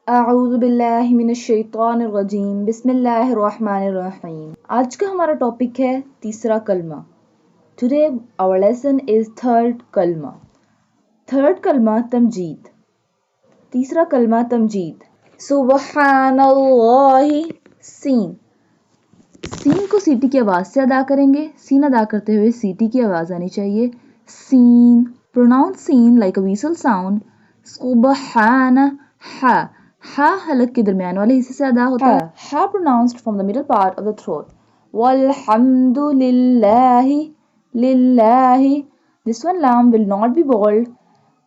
اعوذ باللہ من الشیطان الرجیم بسم اللہ الرحمن الرحیم۔ آج کا ہمارا ٹاپک ہے تیسرا کلمہ۔ Today our lesson is third کلمہ۔ تھرڈ کلمہ تمجید۔ تیسرا کلمہ تمجید۔ سبحان اللہ سین۔ سین کو سیٹی کی آواز سے ادا کریں گے۔ سین ادا کرتے ہوئے سیٹی کی آواز آنی چاہیے۔ سین پروناؤنس سین لائک اے ویسل ساؤنڈ۔ سبحان ہا ہا حلق کے درمیان والے حصے سے ادا ہوتا ہے۔ ہا pronounced from the middle part of the throat۔ والحمد للہ للہ۔ This one lam will not be bold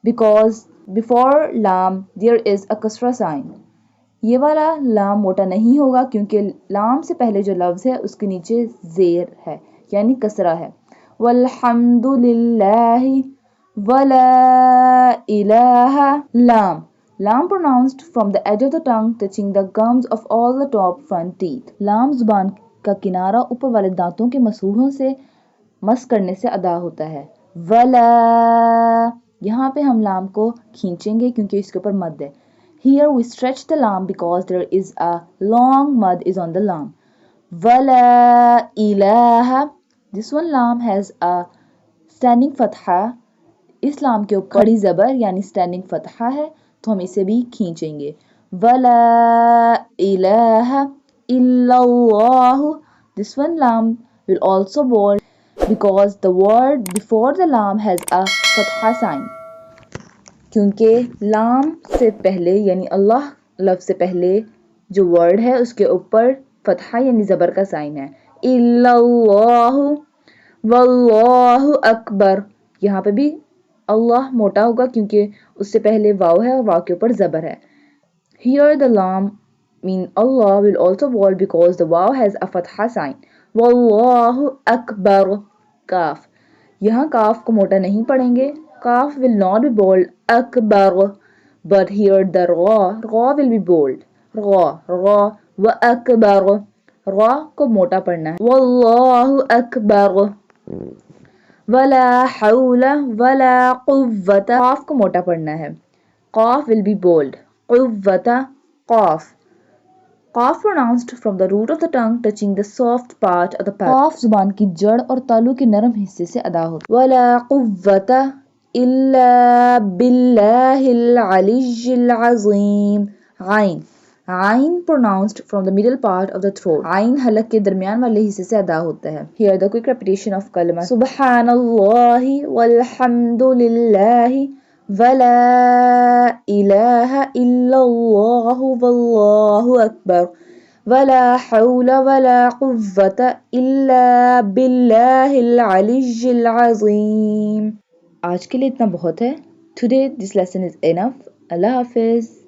because before lam there is a kasra sign۔ یہ والا لام موٹا نہیں ہوگا کیونکہ لام سے پہلے جو لفظ ہے اس کے نیچے زیر ہے یعنی کسرہ ہے۔ والحمد للہ ولا الہ۔ لام لام pronounced from the edge of the tongue touching the gums of all the top front teeth۔ لام زبان کا کنارہ اوپر والے دانتوں کے مسوڑھوں سے مس کرنے سے ادا ہوتا ہے۔ ولا یہاں پہ ہم لام کو کھینچیں گے کیونکہ اس کے اوپر مد ہے۔ Here we stretch the lam because there is a long mud is on the lam۔ ولا الہ۔ This one lam has a standing فتحہ۔ اس لام کے اوپر کڑی زبر یعنی standing فتحہ ہے تو ہم اسے بھی کھینچیں گے۔ ولا الہ الا اللہ۔ This one lam will also bold because the word before the lam has a فتحہ sign۔ کیونکہ لام سے پہلے یعنی اللہ لفظ سے پہلے جو ورڈ ہے اس کے اوپر فتحہ یعنی زبر کا سائن ہے۔ الا اللہ واللہ اکبر۔ یہاں پہ بھی اللہ موٹا ہوگا کیونکہ اس سے پہلے واو ہے اور واو کے اوپر زبر ہے۔ Here the lam mean Allah will also bold because the wow has a فتحہ sign۔ واللہ اکبر۔ کاف یہاں کاف کو موٹا نہیں پڑھیں گے۔ کاف will not be bold Akbar but here the ra will be bold۔ را و اکبر را کو موٹا پڑھنا ہے۔ واللہ اکبر۔ ولا حول ولا قوة۔ قاف کو موٹا پڑھنا ہے۔ قاف will be bold۔ قوة قاف۔ قاف pronounced from the root of the tongue touching the soft part of the palate۔ قاف زبان کی جڑ اور تالو کے نرم حصے سے ادا ہوتا ہے۔ ولا قوة الا باللہ العلی العظیم۔ عین عین pronounced from the middle part of the throat۔ عین حلق کے درمیان والے حصے سے ادا ہوتا ہے۔ Here the quick repetition of کلمہ سبحان اللہ والحمد للہ ولا الہ الا اللہ واللہ اکبر ولا حول ولا قوة الا باللہ العلی العظیم۔ آج کے لیے اتنا بہت ہے۔ Today this lesson is enough۔ اللہ حافظ۔